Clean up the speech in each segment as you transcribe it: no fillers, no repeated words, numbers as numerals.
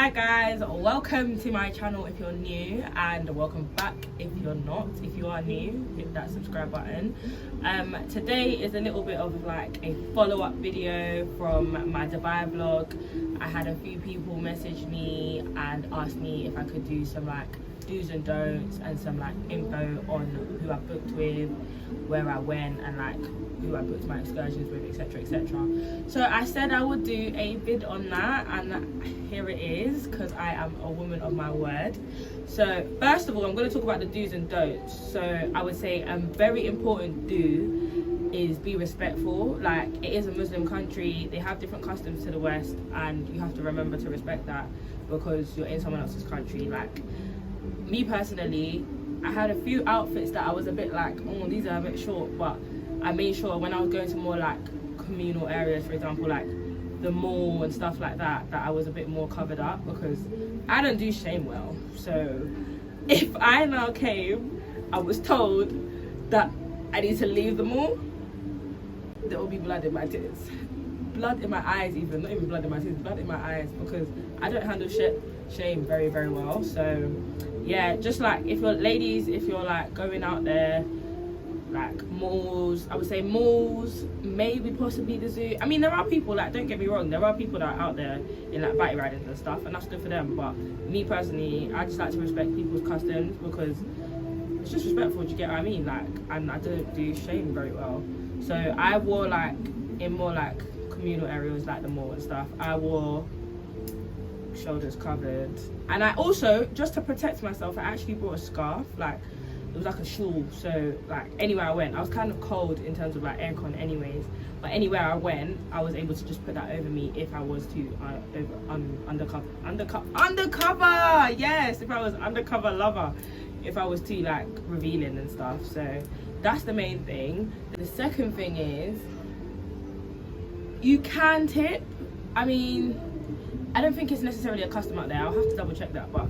Hi guys, welcome to my channel if you're new, and welcome back if you're not. If you are new, hit that subscribe button. Today is a little bit of like a follow-up video from my Dubai vlog. I had a few people message me and ask me if I could do some like do's and don'ts and some like info on who I booked with, where I went, and like who I booked my excursions with, etc, etc. So I said I would do a vid on that, and here it is, because I am a woman of my word. So first of all, I'm going to talk about the do's and don'ts. So I would say a very important do is be respectful. Like, it is a Muslim country, they have different customs to the West, and you have to remember to respect that because you're in someone else's country. Like, me personally, I had a few outfits that I was a bit like, oh, these are a bit short, but I made sure when I was going to more like communal areas, for example, like the mall and stuff like that, that I was a bit more covered up, because I don't do shame well. So if I now came, I was told that I need to leave the mall, there will be blood in my tears. Blood in my eyes even, not even blood in my tears, blood in my eyes, because I don't handle shame very, very well. So yeah, just like if you're ladies, if you're like going out there, like malls, I would say malls, maybe possibly the zoo. I mean, there are people, like, don't get me wrong, there are people that are out there in like bike riding and stuff, and that's good for them. But me personally, I just like to respect people's customs, because it's just respectful, do you get what I mean? Like, and I don't do shame very well. So I wore like, in more like communal areas like the mall and stuff, I wore shoulders covered. And I also, just to protect myself, I actually brought a scarf. Like, it was like a shawl, so like anywhere I went, I was kind of cold in terms of like aircon anyways, but anywhere I went, I was able to just put that over me if I was to undercover, yes, if I was undercover lover, if I was too like revealing and stuff. So that's the main thing. The second thing is, you can tip. I mean, I don't think it's necessarily a custom out there, I'll have to double check that, but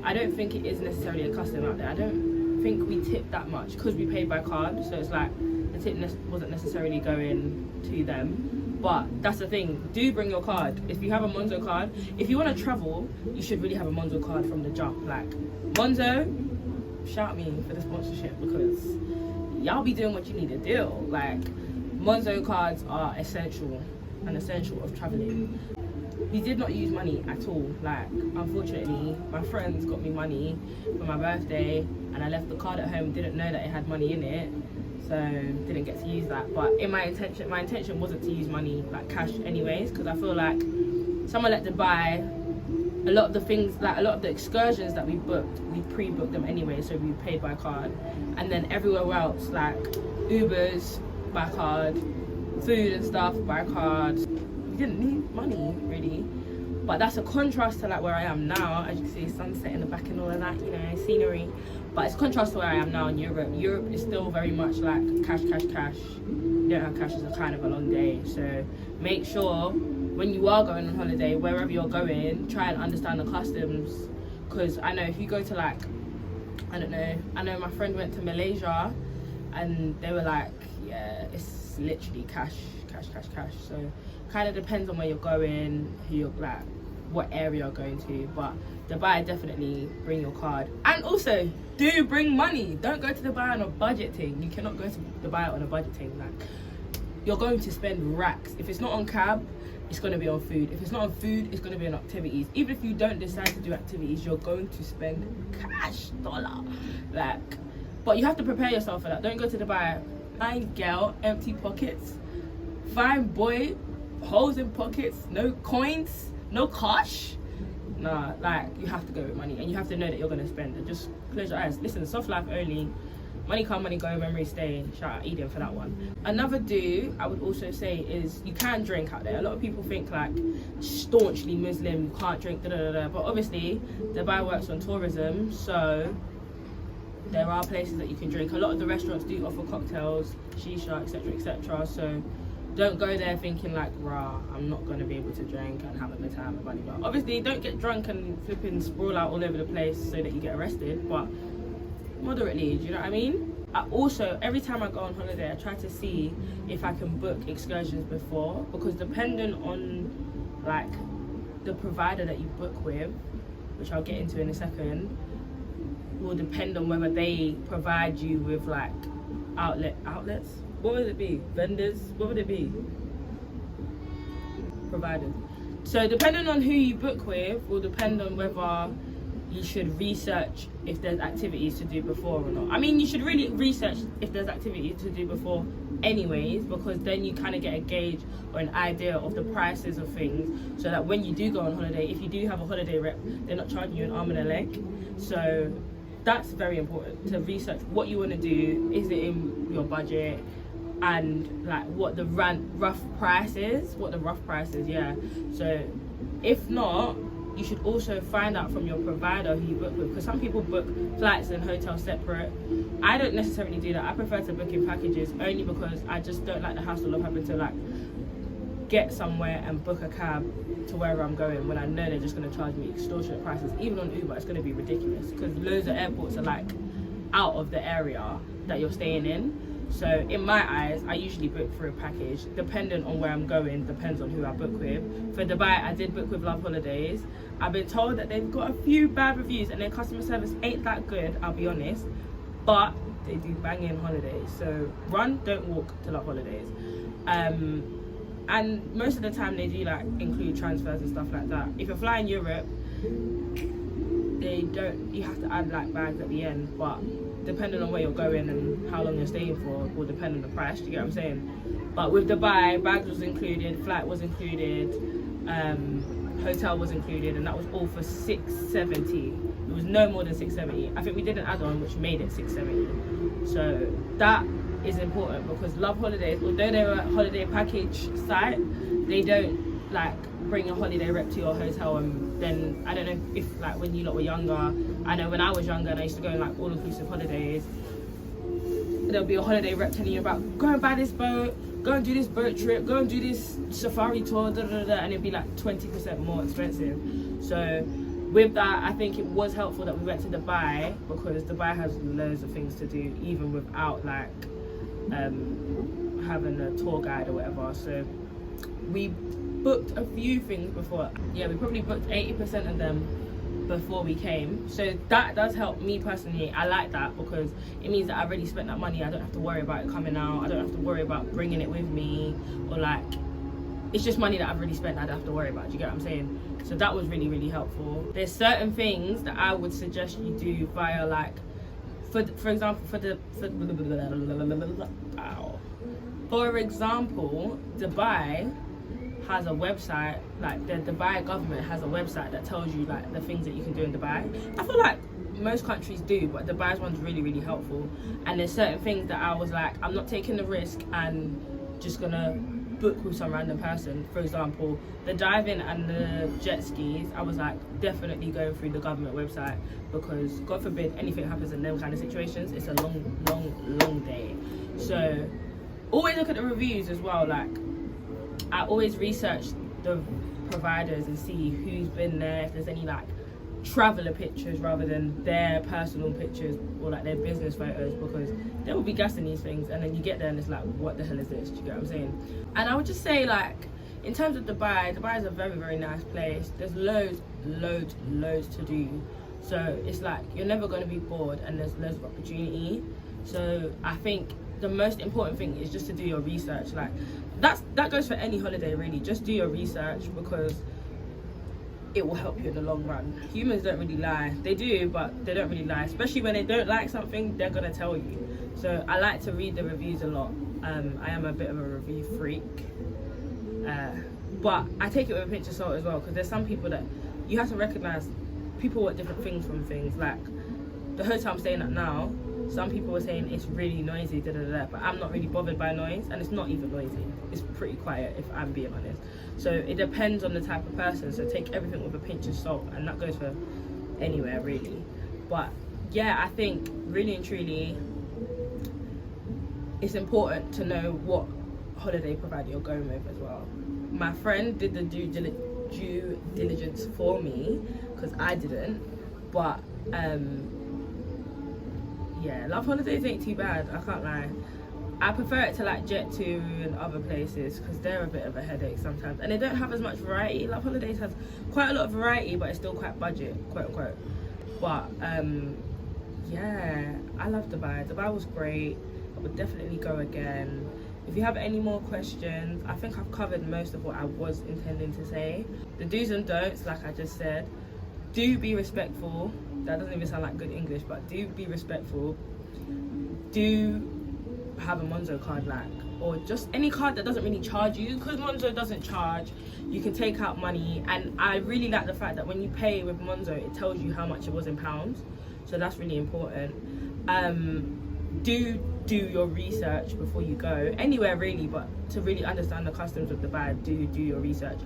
I don't think it is necessarily a custom out there. I don't think we tip that much because we paid by card, so it's like the tip wasn't necessarily going to them. But that's the thing, do bring your card. If you have a Monzo card, if you want to travel, you should really have a Monzo card from the jump. Like, Monzo, shout me for the sponsorship, because y'all be doing what you need to do. Like, Monzo cards are essential of traveling. We did not use money at all. Like, unfortunately, my friends got me money for my birthday, and I left the card at home, didn't know that it had money in it, so didn't get to use that. But in my intention wasn't to use money, like cash anyways, because I feel like somewhere like Dubai, a lot of the things, like a lot of the excursions that we booked, we pre-booked them anyway, so we paid by card. And then everywhere else, like Ubers by card, food and stuff by card. Didn't need money really, but that's a contrast to like where I am now. As you can see, sunset in the back and all of that, you know, scenery. But it's contrast to where I am now in Europe. Europe is still very much like cash. You don't have cash, is a kind of a long day. So make sure when you are going on holiday, wherever you're going, try and understand the customs, because I know if you go to like, I don't know, I know my friend went to Malaysia and they were like, yeah, it's literally cash. So kind of depends on where you're going, who you're like, what area you're going to. But Dubai, definitely bring your card, and also do bring money. Don't go to Dubai on a budget thing. You cannot go to Dubai on a budget thing. Like, you're going to spend racks. If it's not on cab, it's going to be on food. If it's not on food, it's going to be on activities. Even if you don't decide to do activities, you're going to spend cash dollar. Like, but you have to prepare yourself for that. Don't go to Dubai, find girl, empty pockets, find boy, holes in pockets, no coins, no cash. Nah, like, you have to go with money, and you have to know that you're going to spend, and just close your eyes. Listen, soft life only, money come, money go, memories stay. Shout out Eden for that one. Another do I would also say is, you can drink out there. A lot of people think like staunchly Muslim, you can't drink, but obviously Dubai works on tourism, so there are places that you can drink. A lot of the restaurants do offer cocktails, shisha, etc. So don't go there thinking like, rah, I'm not going to be able to drink and have a good time. But obviously, don't get drunk and flipping sprawl out all over the place so that you get arrested, but moderately, do you know what I mean? I also, every time I go on holiday, I try to see if I can book excursions before, because depending on like the provider that you book with, which I'll get into in a second, will depend on whether they provide you with like outlets. What would it be? Vendors? What would it be? Providers. So depending on who you book with will depend on whether you should research if there's activities to do before or not. I mean, you should really research if there's activities to do before anyways, because then you kind of get a gauge or an idea of the prices of things, so that when you do go on holiday, if you do have a holiday rep, they're not charging you an arm and a leg. So that's very important, to research what you want to do. Is it in your budget? And like what the rough price is, yeah. So if not, you should also find out from your provider who you book with, because some people book flights and hotels separate. I don't necessarily do that. I prefer to book in packages, only because I just don't like the hassle of having to like get somewhere and book a cab to wherever I'm going when I know they're just going to charge me extortionate prices. Even on Uber, it's going to be ridiculous, because loads of airports are like out of the area that you're staying in. So in my eyes, I usually book for a package, depending on where I'm going, depends on who I book with. For Dubai, I did book with Love Holidays. I've been told that they've got a few bad reviews and their customer service ain't that good, I'll be honest, but they do banging holidays. So run, don't walk to Love Holidays. And most of the time they do like include transfers and stuff like that. If you're flying Europe, they don't, you have to add like bags at the end, but depending on where you're going and how long you're staying for will depend on the price. Do you get what I'm saying? But with Dubai, bags was included, flight was included, hotel was included, and that was all for $670. It was no more than $670. I think we did an add-on which made it $670. So that is important, because Love Holidays, although they're a holiday package site, they don't like bring a holiday rep to your hotel. And then I don't know if like when you lot were younger, I know when I was younger and I used to go on like all-inclusive holidays, there'll be a holiday rep telling you about go and buy this boat, go and do this boat trip, go and do this safari tour, and it'd be like 20% more expensive. So with that, I think it was helpful that we went to Dubai, because Dubai has loads of things to do even without like having a tour guide or whatever. So we booked a few things before. Yeah, we probably booked 80% of them before we came. So that does help me personally. I like that, because it means that I already spent that money. I don't have to worry about it coming out. I don't have to worry about bringing it with me, or like, it's just money that I've already spent. I don't have to worry about. Do you get what I'm saying? So that was really, really helpful. There's certain things that I would suggest you do via like, for example, Dubai has a website, like the Dubai government has a website that tells you like the things that you can do in Dubai. I feel like most countries do, but Dubai's one's really, really helpful. And there's certain things that I was like, I'm not taking the risk and just gonna book with some random person. For example, the diving and the jet skis, I was like, definitely going through the government website, because God forbid anything happens in them kind of situations, it's a long day. So always look at the reviews as well. Like, I always research the providers and see who's been there, if there's any like traveller pictures rather than their personal pictures or like their business photos, because they will be gassing these things, and then you get there and it's like, what the hell is this? Do you get what I'm saying? And I would just say, like, in terms of Dubai is a very, very nice place. There's loads to do. So it's like you're never going to be bored, and there's loads of opportunity. So I think the most important thing is just to do your research. Like that goes for any holiday really. Just do your research, because it will help you in the long run. Humans don't really lie. They do, but they don't really lie. Especially when they don't like something, they're gonna tell you. So I like to read the reviews a lot. I am a bit of a review freak. But I take it with a pinch of salt as well, because there's some people that you have to recognize. People want different things from things. Like the hotel I'm staying at now, some people were saying it's really noisy, but I'm not really bothered by noise, and it's not even noisy. It's pretty quiet, if I'm being honest. So it depends on the type of person. So take everything with a pinch of salt, and that goes for anywhere really. But yeah, I think really and truly, it's important to know what holiday provider you're going with as well. My friend did the due diligence for me, because I didn't. But yeah, Love Holidays ain't too bad, I can't lie. I prefer it to like Jet2 and other places because they're a bit of a headache sometimes, and they don't have as much variety. Love Holidays has quite a lot of variety, but it's still quite budget, quote unquote. But yeah, I love Dubai. Dubai was great. I would definitely go again. If you have any more questions, I think I've covered most of what I was intending to say. The do's and don'ts, like I just said, do be respectful. That doesn't even sound like good English, but do be respectful. Do have a Monzo card, like, or just any card that doesn't really charge you, because Monzo doesn't charge. You can take out money, and I really like the fact that when you pay with Monzo, it tells you how much it was in pounds, so that's really important. Do your research before you go anywhere, really, but to really understand the customs of Dubai, do your research.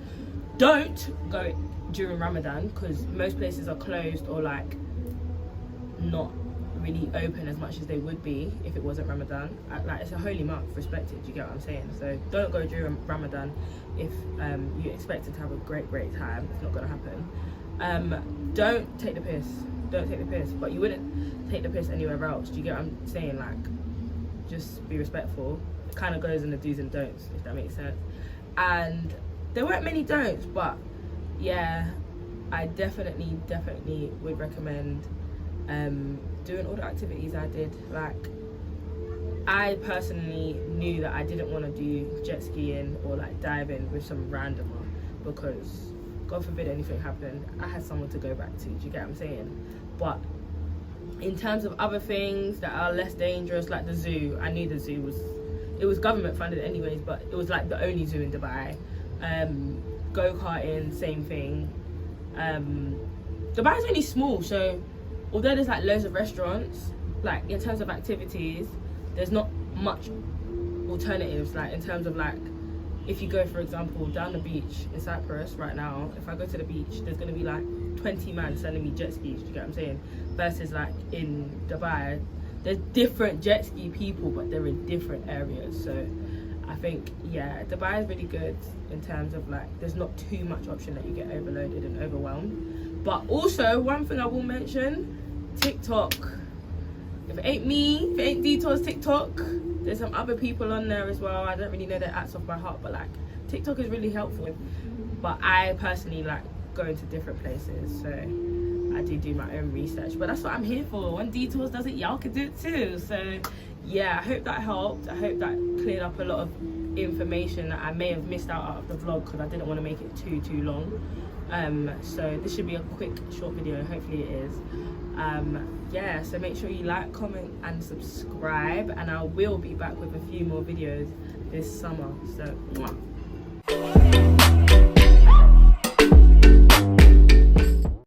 Don't go during Ramadan, because most places are closed or like not really open as much as they would be if it wasn't Ramadan. Like, it's a holy month, respect it, do you get what I'm saying? So don't go during Ramadan if you expect to have a great time. It's not gonna happen. Don't take the piss, but you wouldn't take the piss anywhere else, do you get what I'm saying? Like, just be respectful. It kind of goes in the do's and don'ts, if that makes sense. And there weren't many don'ts, but yeah, I definitely would recommend doing all the activities I did. Like, I personally knew that I didn't want to do jet skiing or like diving with some randomer, because God forbid anything happened, I had someone to go back to, do you get what I'm saying? But in terms of other things that are less dangerous, like the zoo, I knew the zoo was government funded anyways, but it was like the only zoo in Dubai. Go-karting, same thing. Dubai is really small, so although there's like loads of restaurants, like in terms of activities, there's not much alternatives. Like in terms of like, if you go, for example, down the beach in Cyprus right now, if I go to the beach, there's gonna be like 20 man selling me jet skis, do you get what I'm saying? Versus like in Dubai, there's different jet ski people, but they're in different areas. So I think, yeah, Dubai is really good in terms of like, there's not too much option that you get overloaded and overwhelmed. But also, one thing I will mention, TikTok. If it ain't me, if it ain't Deeetourrs TikTok, there's some other people on there as well. I don't really know their acts off by heart, but like, TikTok is really helpful. But I personally like going to different places, so I do my own research. But that's what I'm here for. When Deeetourrs does it, y'all can do it too. So yeah, I hope that helped. I hope that cleared up a lot of information that I may have missed out of the vlog, because I didn't want to make it too long. So this should be a quick short video, hopefully it is. Yeah, so make sure you like, comment and subscribe, and I will be back with a few more videos this summer. So mwah.